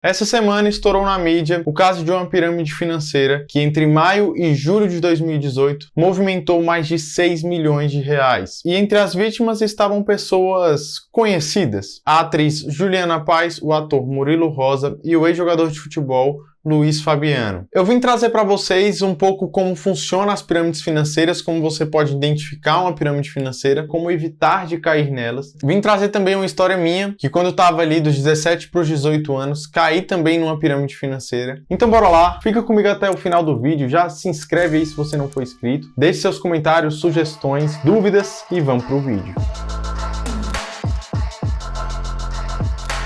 Essa semana estourou na mídia o caso de uma pirâmide financeira que entre maio e julho de 2018 movimentou mais de 6 milhões de reais. E entre as vítimas estavam pessoas conhecidas: a atriz Juliana Paes, o ator Murilo Rosa e o ex-jogador de futebol Luiz Fabiano. Eu vim trazer para vocês um pouco como funcionam as pirâmides financeiras, como você pode identificar uma pirâmide financeira, como evitar de cair nelas. Vim trazer também uma história minha, que quando eu estava ali dos 17 para os 18 anos, caí também numa pirâmide financeira. Então bora lá, fica comigo até o final do vídeo, já se inscreve aí se você não for inscrito, deixe seus comentários, sugestões, dúvidas e vamos pro vídeo.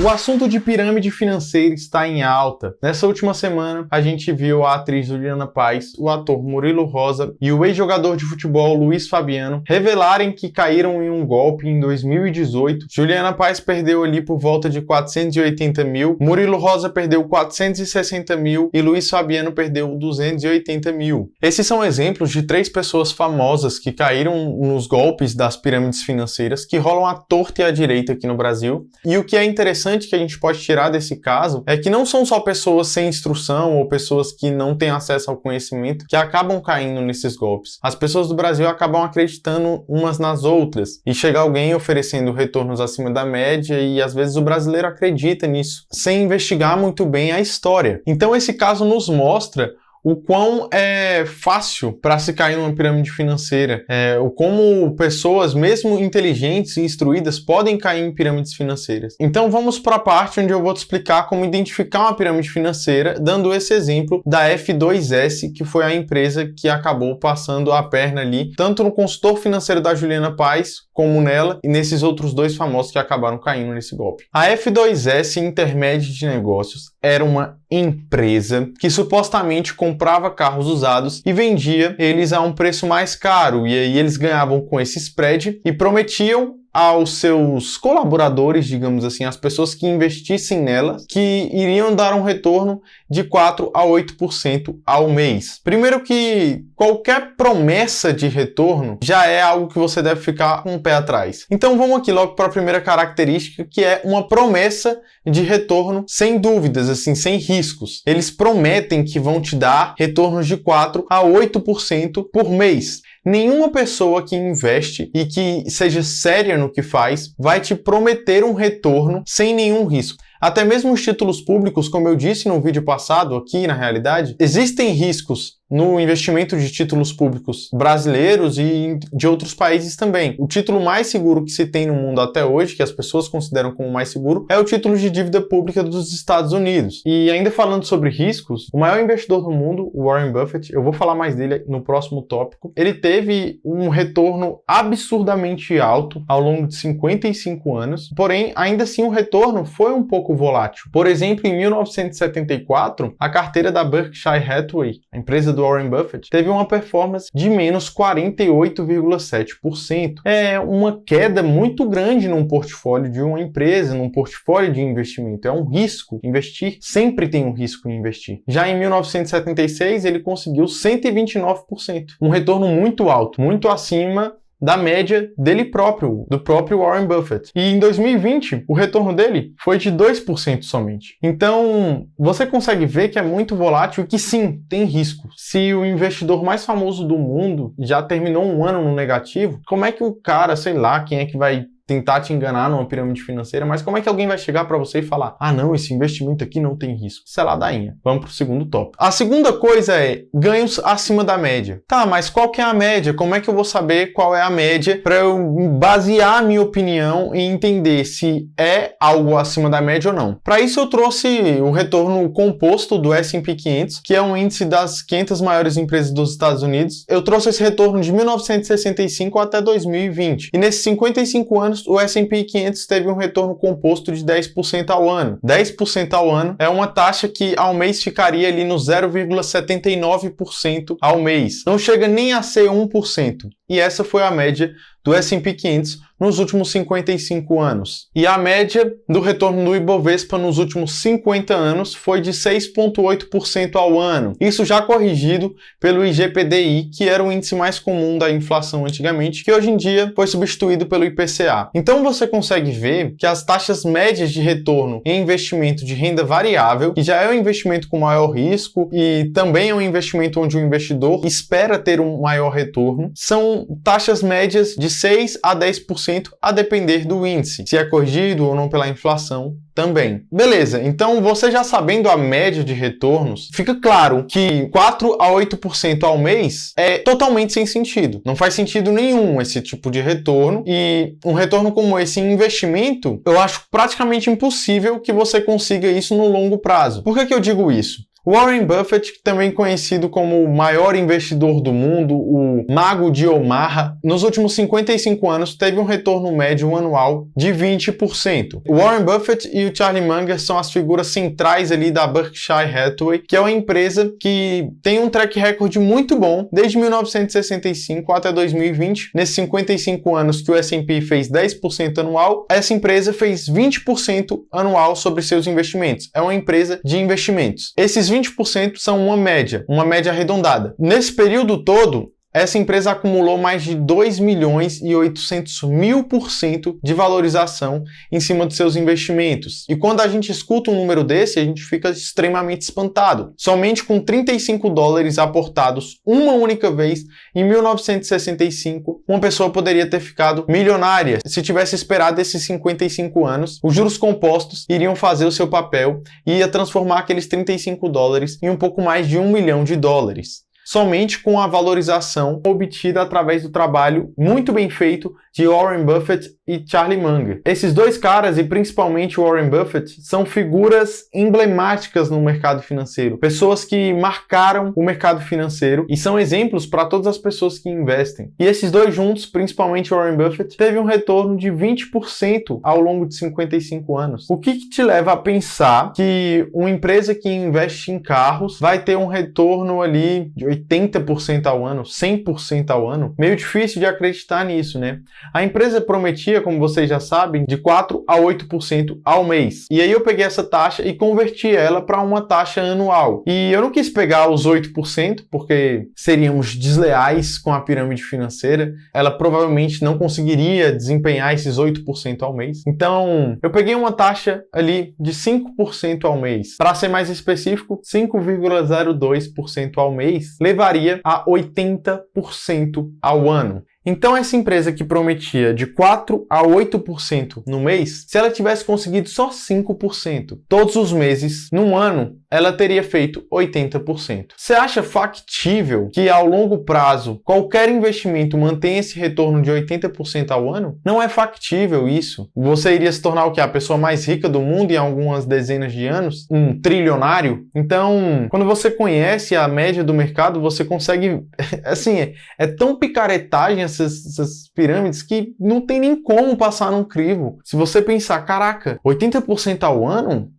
O assunto de pirâmide financeira está em alta. Nessa última semana, a gente viu a atriz Juliana Paes, o ator Murilo Rosa e o ex-jogador de futebol Luiz Fabiano revelarem que caíram em um golpe em 2018. Juliana Paes perdeu ali por volta de 480 mil, Murilo Rosa perdeu 460 mil e Luiz Fabiano perdeu 280 mil. Esses são exemplos de 3 pessoas famosas que caíram nos golpes das pirâmides financeiras que rolam à torta e à direita aqui no Brasil. E o que é interessante que a gente pode tirar desse caso é que não são só pessoas sem instrução ou pessoas que não têm acesso ao conhecimento que acabam caindo nesses golpes. As pessoas do Brasil acabam acreditando umas nas outras e chega alguém oferecendo retornos acima da média e às vezes o brasileiro acredita nisso, sem investigar muito bem a história. Então esse caso nos mostra o quão é fácil para se cair numa pirâmide financeira, como pessoas, mesmo inteligentes e instruídas, podem cair em pirâmides financeiras. Então vamos para a parte onde eu vou te explicar como identificar uma pirâmide financeira, dando esse exemplo da F2S, que foi a empresa que acabou passando a perna ali, tanto no consultor financeiro da Juliana Paes, como nela, e nesses outros 2 famosos que acabaram caindo nesse golpe. A F2S Intermédio de Negócios era uma empresa que supostamente comprava carros usados e vendia eles a um preço mais caro, e aí eles ganhavam com esse spread e prometiam aos seus colaboradores, digamos assim, as pessoas que investissem nelas, que iriam dar um retorno de 4 a 8% ao mês. Primeiro que qualquer promessa de retorno já é algo que você deve ficar com o pé atrás. Então vamos aqui logo para a primeira característica, que é uma promessa de retorno sem dúvidas, assim, sem riscos. Eles prometem que vão te dar retornos de 4 a 8% por mês. Nenhuma pessoa que investe e que seja séria no que faz vai te prometer um retorno sem nenhum risco. Até mesmo os títulos públicos, como eu disse no vídeo passado aqui na realidade, existem riscos no investimento de títulos públicos brasileiros e de outros países também. O título mais seguro que se tem no mundo até hoje, que as pessoas consideram como mais seguro, é o título de dívida pública dos Estados Unidos. E ainda falando sobre riscos, o maior investidor do mundo, o Warren Buffett, eu vou falar mais dele no próximo tópico, ele teve um retorno absurdamente alto ao longo de 55 anos, porém, ainda assim o retorno foi um pouco volátil. Por exemplo, em 1974, a carteira da Berkshire Hathaway, a empresa do Warren Buffett, teve uma performance de menos 48,7%. É uma queda muito grande num portfólio de uma empresa, num portfólio de investimento. É um risco. Investir sempre tem um risco em investir. Já em 1976, ele conseguiu 129%. Um retorno muito alto, muito acima da média dele próprio, do próprio Warren Buffett. E em 2020, o retorno dele foi de 2% somente. Então, você consegue ver que é muito volátil e que sim, tem risco. Se o investidor mais famoso do mundo já terminou um ano no negativo, como é que o cara, sei lá, quem é que vai tentar te enganar numa pirâmide financeira, mas como é que alguém vai chegar para você e falar: ah não, esse investimento aqui não tem risco? Isso é ladainha. Vamos pro segundo tópico. A segunda coisa é ganhos acima da média. Tá, mas qual que é a média? Como é que eu vou saber qual é a média para eu basear a minha opinião e entender se é algo acima da média ou não? Para isso eu trouxe o retorno composto do S&P 500, que é um índice das 500 maiores empresas dos Estados Unidos. Eu trouxe esse retorno de 1965 até 2020. E nesses 55 anos o S&P 500 teve um retorno composto de 10% ao ano. 10% ao ano é uma taxa que ao mês ficaria ali no 0,79% ao mês. Não chega nem a ser 1%. e essa foi a média do S&P 500 nos últimos 55 anos. E a média do retorno do Ibovespa nos últimos 50 anos foi de 6,8% ao ano. Isso já corrigido pelo IGPDI, que era o índice mais comum da inflação antigamente, que hoje em dia foi substituído pelo IPCA. Então você consegue ver que as taxas médias de retorno em investimento de renda variável, que já é um investimento com maior risco e também é um investimento onde o investidor espera ter um maior retorno, são taxas médias de 6 a 10%, a depender do índice, se é corrigido ou não pela inflação também. Beleza, então você já sabendo a média de retornos, fica claro que 4 a 8% ao mês é totalmente sem sentido. Não faz sentido nenhum esse tipo de retorno, e um retorno como esse em investimento, eu acho praticamente impossível que você consiga isso no longo prazo. Por que eu digo isso? Warren Buffett, também conhecido como o maior investidor do mundo, o Mago de Omaha, nos últimos 55 anos teve um retorno médio anual de 20%. O Warren Buffett e o Charlie Munger são as figuras centrais ali da Berkshire Hathaway, que é uma empresa que tem um track record muito bom desde 1965 até 2020. Nesses 55 anos que o S&P fez 10% anual, essa empresa fez 20% anual sobre seus investimentos. É uma empresa de investimentos. Esses 20% são uma média arredondada. Nesse período todo, essa empresa acumulou mais de 2.800.000% de valorização em cima dos seus investimentos. E quando a gente escuta um número desse, a gente fica extremamente espantado. Somente com $35 aportados uma única vez em 1965, uma pessoa poderia ter ficado milionária. Se tivesse esperado esses 55 anos, os juros compostos iriam fazer o seu papel e ia transformar aqueles $35 em um pouco mais de $1 milhão. Somente com a valorização obtida através do trabalho muito bem feito de Warren Buffett e Charlie Munger. Esses dois caras, e principalmente Warren Buffett, são figuras emblemáticas no mercado financeiro, pessoas que marcaram o mercado financeiro e são exemplos para todas as pessoas que investem. E esses dois juntos, principalmente Warren Buffett, teve um retorno de 20% ao longo de 55 anos. O que te leva a pensar que uma empresa que investe em carros vai ter um retorno ali de 80% ao ano, 100% ao ano? Meio difícil de acreditar nisso, né? A empresa prometia, como vocês já sabem, de 4 a 8% ao mês. E aí eu peguei essa taxa e converti ela para uma taxa anual. E eu não quis pegar os 8%, porque seríamos desleais com a pirâmide financeira. Ela provavelmente não conseguiria desempenhar esses 8% ao mês. Então, eu peguei uma taxa ali de 5% ao mês. Para ser mais específico, 5,02% ao mês levaria a 80% ao ano. Então essa empresa que prometia de 4 a 8% no mês, se ela tivesse conseguido só 5% todos os meses, num ano, ela teria feito 80%. Você acha factível que ao longo prazo qualquer investimento mantenha esse retorno de 80% ao ano? Não é factível isso. Você iria se tornar o quê? A pessoa mais rica do mundo em algumas dezenas de anos? Um trilionário? Então, quando você conhece a média do mercado, você consegue... assim, é tão picaretagem essas pirâmides que não tem nem como passar num crivo. Se você pensar, caraca, 80% ao ano?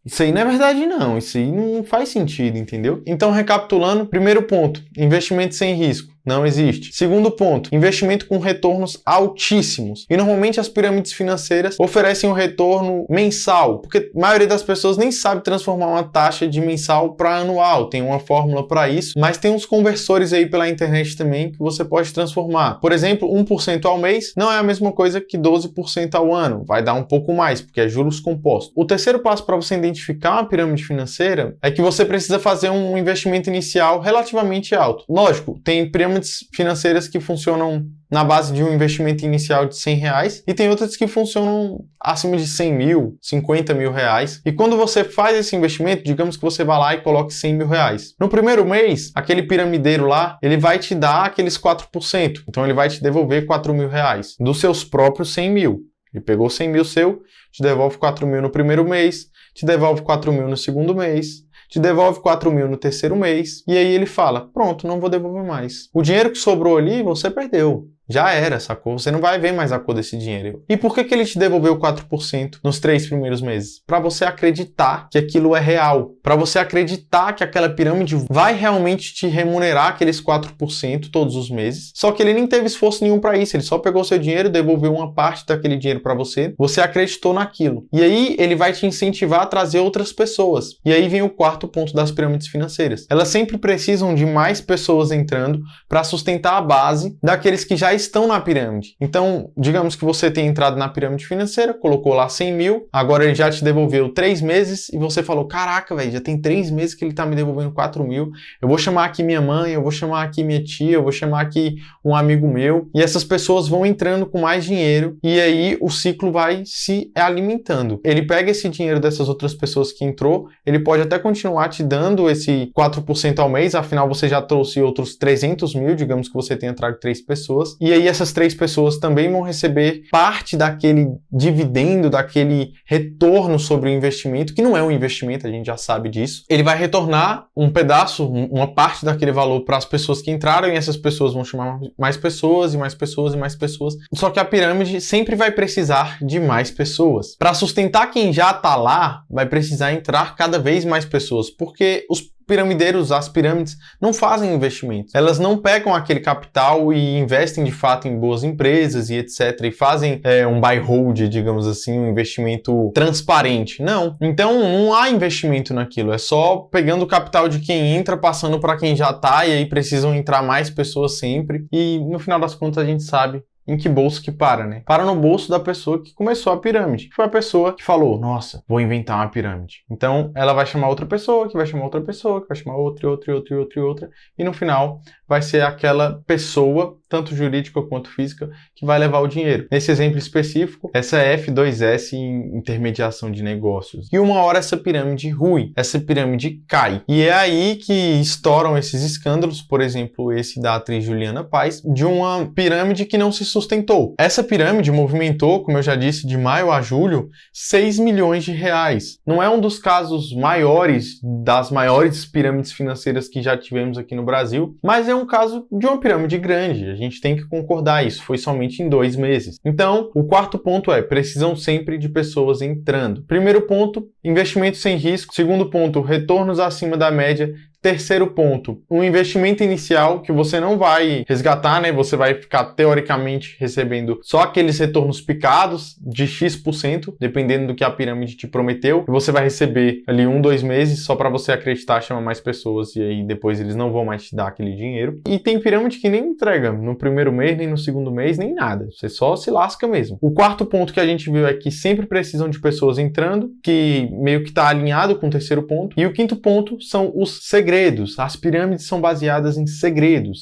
Isso aí não é verdade não, isso aí não faz sentido, entendeu? Então, recapitulando, primeiro ponto, investimento sem risco. Não existe. Segundo ponto, investimento com retornos altíssimos. E normalmente as pirâmides financeiras oferecem um retorno mensal, porque a maioria das pessoas nem sabe transformar uma taxa de mensal para anual. Tem uma fórmula para isso, mas tem uns conversores aí pela internet também que você pode transformar. Por exemplo, 1% ao mês não é a mesma coisa que 12% ao ano. Vai dar um pouco mais, porque é juros compostos. O terceiro passo para você identificar uma pirâmide financeira é que você precisa fazer um investimento inicial relativamente alto. Lógico, tem pirâmides financeiras que funcionam na base de um investimento inicial de R$100 e tem outras que funcionam acima de 100 mil, 50 mil reais. E quando você faz esse investimento, digamos que você vai lá e coloque 100 mil reais. No primeiro mês, aquele piramideiro lá, ele vai te dar aqueles 4%. Então ele vai te devolver 4 mil reais dos seus próprios 100 mil. Ele pegou 100 mil seu, te devolve 4 mil no primeiro mês, te devolve 4 mil no segundo mês, te devolve 4 mil no terceiro mês, e aí ele fala, pronto, não vou devolver mais. O dinheiro que sobrou ali, você perdeu. Já era, sacou? Você não vai ver mais a cor desse dinheiro. E por que ele te devolveu 4% nos 3 primeiros meses? Para você acreditar que aquilo é real. Para você acreditar que aquela pirâmide vai realmente te remunerar aqueles 4% todos os meses. Só que ele nem teve esforço nenhum para isso. Ele só pegou seu dinheiro, devolveu uma parte daquele dinheiro para você. Você acreditou naquilo. E aí ele vai te incentivar a trazer outras pessoas. E aí vem o quarto ponto das pirâmides financeiras. Elas sempre precisam de mais pessoas entrando para sustentar a base daqueles que já estão na pirâmide. Então, digamos que você tenha entrado na pirâmide financeira, colocou lá 100 mil, agora ele já te devolveu 3 meses e você falou, caraca, velho, já tem 3 meses que ele tá me devolvendo 4 mil, eu vou chamar aqui minha mãe, eu vou chamar aqui minha tia, eu vou chamar aqui um amigo meu, e essas pessoas vão entrando com mais dinheiro, e aí o ciclo vai se alimentando. Ele pega esse dinheiro dessas outras pessoas que entrou, ele pode até continuar te dando esse 4% ao mês, afinal você já trouxe outros 300 mil, digamos que você tenha trago 3 pessoas, e aí essas 3 pessoas também vão receber parte daquele dividendo, daquele retorno sobre o investimento, que não é um investimento, a gente já sabe disso. Ele vai retornar um pedaço, uma parte daquele valor para as pessoas que entraram, e essas pessoas vão chamar mais pessoas, e mais pessoas, e mais pessoas. Só que a pirâmide sempre vai precisar de mais pessoas. Para sustentar quem já está lá, vai precisar entrar cada vez mais pessoas, porque os piramideiros, as pirâmides, não fazem investimentos. Elas não pegam aquele capital e investem de fato em boas empresas e etc. E fazem um buy hold, digamos assim, um investimento transparente. Não. Então não há investimento naquilo. É só pegando o capital de quem entra, passando para quem já está, e aí precisam entrar mais pessoas sempre. E no final das contas a gente sabe em que bolso que para, né? Para no bolso da pessoa que começou a pirâmide. Foi a pessoa que falou, nossa, vou inventar uma pirâmide. Então, ela vai chamar outra pessoa, que vai chamar outra pessoa, que vai chamar outra, e no final vai ser aquela pessoa, tanto jurídica quanto física, que vai levar o dinheiro. Nesse exemplo específico, essa é F2S em intermediação de negócios. E uma hora essa pirâmide rui, essa pirâmide cai. E é aí que estouram esses escândalos, por exemplo, esse da atriz Juliana Paes, de uma pirâmide que não se sustentou. Essa pirâmide movimentou, como eu já disse, de maio a julho, 6 milhões de reais. Não é um dos casos maiores, das maiores pirâmides financeiras que já tivemos aqui no Brasil, mas é um caso de uma pirâmide grande. A gente tem que concordar isso. Foi somente em 2 meses. Então, o quarto ponto é, precisam sempre de pessoas entrando. Primeiro ponto, investimento sem risco. Segundo ponto, retornos acima da média. Terceiro ponto, um investimento inicial que você não vai resgatar, né? Você vai ficar teoricamente recebendo só aqueles retornos picados de X%, dependendo do que a pirâmide te prometeu. E você vai receber ali 1, 2 meses só para você acreditar, chamar mais pessoas, e aí depois eles não vão mais te dar aquele dinheiro. E tem pirâmide que nem entrega no primeiro mês, nem no segundo mês, nem nada. Você só se lasca mesmo. O quarto ponto que a gente viu é que sempre precisam de pessoas entrando, que meio que está alinhado com o terceiro ponto. E o quinto ponto são os segredos. As pirâmides são baseadas em segredos.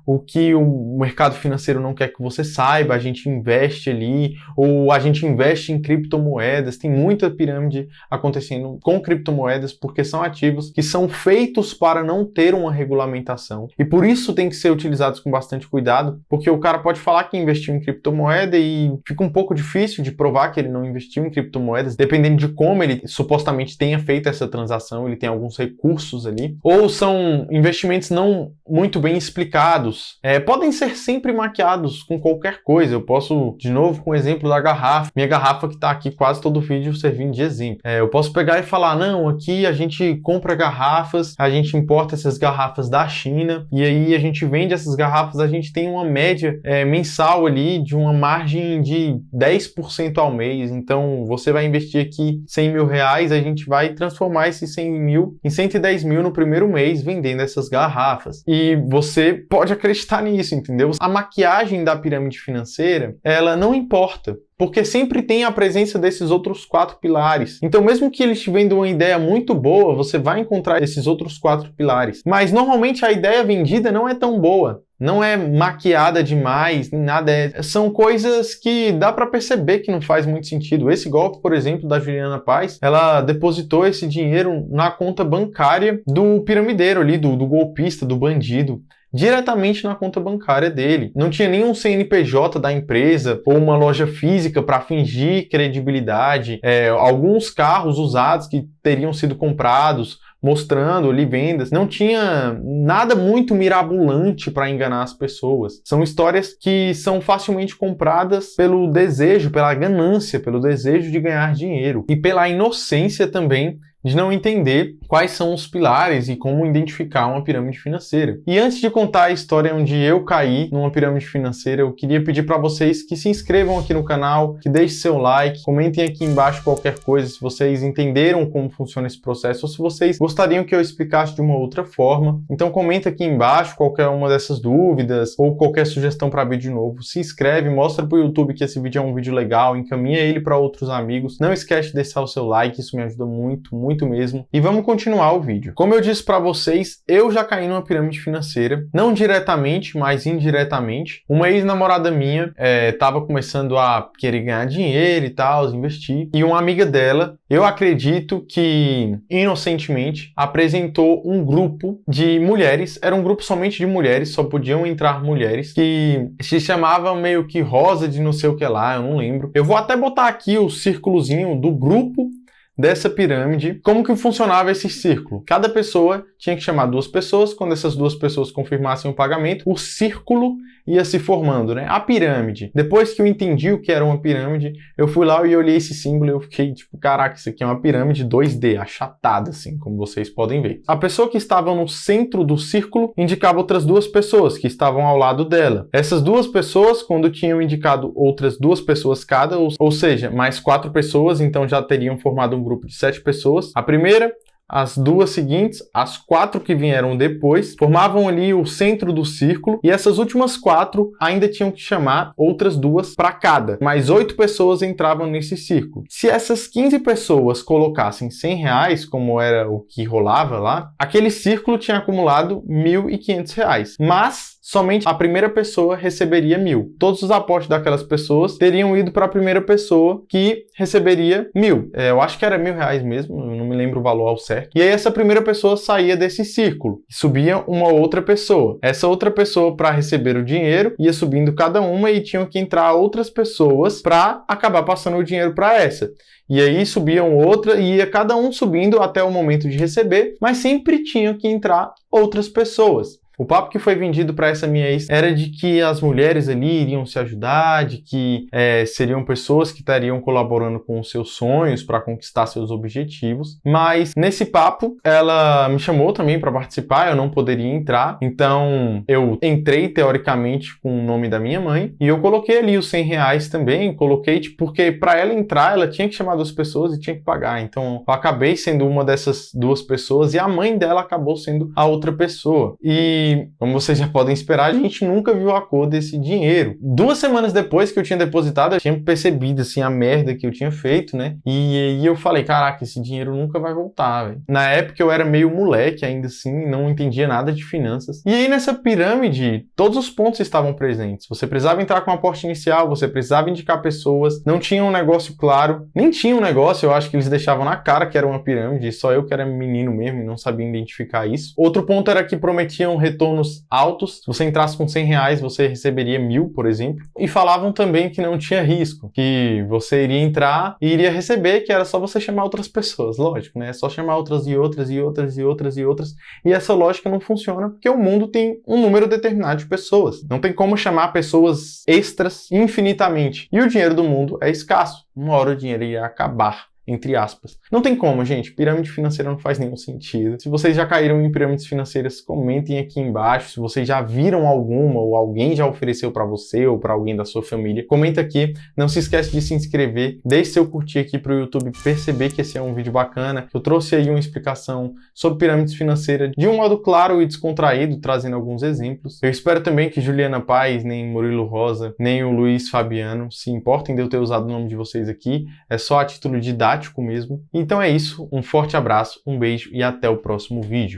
O que o mercado financeiro não quer que você saiba, a gente investe ali, ou a gente investe em criptomoedas. Tem muita pirâmide acontecendo com criptomoedas, porque são ativos que são feitos para não ter uma regulamentação. E por isso tem que ser utilizados com bastante cuidado, porque o cara pode falar que investiu em criptomoeda e fica um pouco difícil de provar que ele não investiu em criptomoedas, dependendo de como ele supostamente tenha feito essa transação, ele tem alguns recursos ali. Ou são investimentos não muito bem explicados. Podem ser sempre maquiados com qualquer coisa. Eu posso, de novo, com o exemplo da garrafa. Minha garrafa que está aqui quase todo o vídeo servindo de exemplo. Eu posso pegar e falar, não, aqui a gente compra garrafas, a gente importa essas garrafas da China, e aí a gente vende essas garrafas, a gente tem uma média mensal ali de uma margem de 10% ao mês. Então, você vai investir aqui 100 mil reais, a gente vai transformar esses 100 mil em 110 mil no primeiro mês vendendo essas garrafas. E você pode acreditar nisso, entendeu? A maquiagem da pirâmide financeira, ela não importa, porque sempre tem a presença desses outros 4 pilares. Então, mesmo que eles te vendam uma ideia muito boa, você vai encontrar esses outros 4 pilares. Mas, normalmente, a ideia vendida não é tão boa. Não é maquiada demais, nem nada. São coisas que dá para perceber que não faz muito sentido. Esse golpe, por exemplo, da Juliana Paes, ela depositou esse dinheiro na conta bancária do piramideiro ali, do golpista, do bandido, diretamente na conta bancária dele. Não tinha nenhum CNPJ da empresa ou uma loja física para fingir credibilidade. Alguns carros usados que teriam sido comprados mostrando ali vendas, não tinha nada muito mirabolante para enganar as pessoas. São histórias que são facilmente compradas pelo desejo, pela ganância, pelo desejo de ganhar dinheiro e pela inocência também de não entender quais são os pilares e como identificar uma pirâmide financeira. E antes de contar a história onde eu caí numa pirâmide financeira, eu queria pedir para vocês que se inscrevam aqui no canal, que deixem seu like, comentem aqui embaixo qualquer coisa se vocês entenderam como funciona esse processo ou se vocês gostariam que eu explicasse de uma outra forma. Então comenta aqui embaixo qualquer uma dessas dúvidas ou qualquer sugestão para vídeo novo. Se inscreve, mostra para o YouTube que esse vídeo é um vídeo legal, encaminha ele para outros amigos. Não esquece de deixar o seu like, isso me ajuda muito mesmo. E vamos continuar o vídeo. Como eu disse para vocês, eu já caí numa pirâmide financeira, não diretamente, mas indiretamente. Uma ex-namorada minha estava começando a querer ganhar dinheiro e tal, investir. E uma amiga dela, eu acredito que inocentemente, apresentou um grupo de mulheres, era um grupo somente de mulheres, só podiam entrar mulheres, que se chamavam meio que Rosa de não sei o que lá, eu não lembro. Eu vou até botar aqui o círculozinho do grupo dessa pirâmide. Como que funcionava esse círculo? Cada pessoa tinha que chamar 2 pessoas, quando essas 2 pessoas confirmassem o pagamento, o círculo ia se formando, né? A pirâmide. Depois que eu entendi o que era uma pirâmide, eu fui lá e olhei esse símbolo e eu fiquei tipo, caraca, isso aqui é uma pirâmide 2D, achatada assim, como vocês podem ver. A pessoa que estava no centro do círculo indicava outras 2 pessoas que estavam ao lado dela. Essas 2 pessoas, quando tinham indicado outras 2 pessoas cada, ou seja, mais 4 pessoas, então já teriam formado um grupo de 7 pessoas. A primeira, as 2 seguintes, as 4 que vieram depois, formavam ali o centro do círculo e essas últimas 4 ainda tinham que chamar outras 2 para cada. Mais 8 pessoas entravam nesse círculo. Se essas 15 pessoas colocassem R$100, como era o que rolava lá, aquele círculo tinha acumulado R$1.500. Mas somente a primeira pessoa receberia 1.000. Todos os aportes daquelas pessoas teriam ido para a primeira pessoa que receberia 1.000. Eu acho que era R$1.000 mesmo, eu não me lembro o valor ao certo. E aí essa primeira pessoa saía desse círculo e subia uma outra pessoa. Essa outra pessoa, para receber o dinheiro, ia subindo cada uma e tinham que entrar outras pessoas para acabar passando o dinheiro para essa. E aí subiam outra e ia cada um subindo até o momento de receber, mas sempre tinham que entrar outras pessoas. O papo que foi vendido para essa minha ex era de que as mulheres ali iriam se ajudar, de que seriam pessoas que estariam colaborando com os seus sonhos para conquistar seus objetivos. Mas nesse papo, ela me chamou também para participar, eu não poderia entrar. Então eu entrei teoricamente com o nome da minha mãe e eu coloquei ali os R$100 também. Coloquei porque para ela entrar, ela tinha que chamar 2 pessoas e tinha que pagar. Então eu acabei sendo uma dessas 2 pessoas e a mãe dela acabou sendo a outra pessoa. E como vocês já podem esperar, a gente nunca viu a cor desse dinheiro. 2 semanas depois que eu tinha depositado, eu tinha percebido assim a merda que eu tinha feito, né? E aí eu falei, caraca, esse dinheiro nunca vai voltar, velho. Na época eu era meio moleque ainda assim, não entendia nada de finanças. E aí nessa pirâmide, todos os pontos estavam presentes. Você precisava entrar com um aporte inicial, você precisava indicar pessoas, não tinha um negócio claro, nem tinha um negócio, eu acho que eles deixavam na cara que era uma pirâmide, só eu que era menino mesmo e não sabia identificar isso. Outro ponto era que prometiam retornos altos. Se você entrasse com R$100, você receberia 1.000, por exemplo. E falavam também que não tinha risco, que você iria entrar e iria receber, que era só você chamar outras pessoas. Lógico, né? É só chamar outras e outras e outras e outras e outras. E essa lógica não funciona porque o mundo tem um número determinado de pessoas. Não tem como chamar pessoas extras infinitamente. E o dinheiro do mundo é escasso. Uma hora o dinheiro ia acabar. Entre aspas. Não tem como, gente. Pirâmide financeira não faz nenhum sentido. Se vocês já caíram em pirâmides financeiras, comentem aqui embaixo. Se vocês já viram alguma ou alguém já ofereceu para você ou para alguém da sua família, comenta aqui. Não se esquece de se inscrever. Deixe seu curtir aqui para o YouTube perceber que esse é um vídeo bacana. Eu trouxe aí uma explicação sobre pirâmides financeiras de um modo claro e descontraído, trazendo alguns exemplos. Eu espero também que Juliana Paz, nem Murilo Rosa, nem o Luiz Fabiano se importem de eu ter usado o nome de vocês aqui. É só a título didático mesmo. Então é isso, um forte abraço, um beijo e até o próximo vídeo.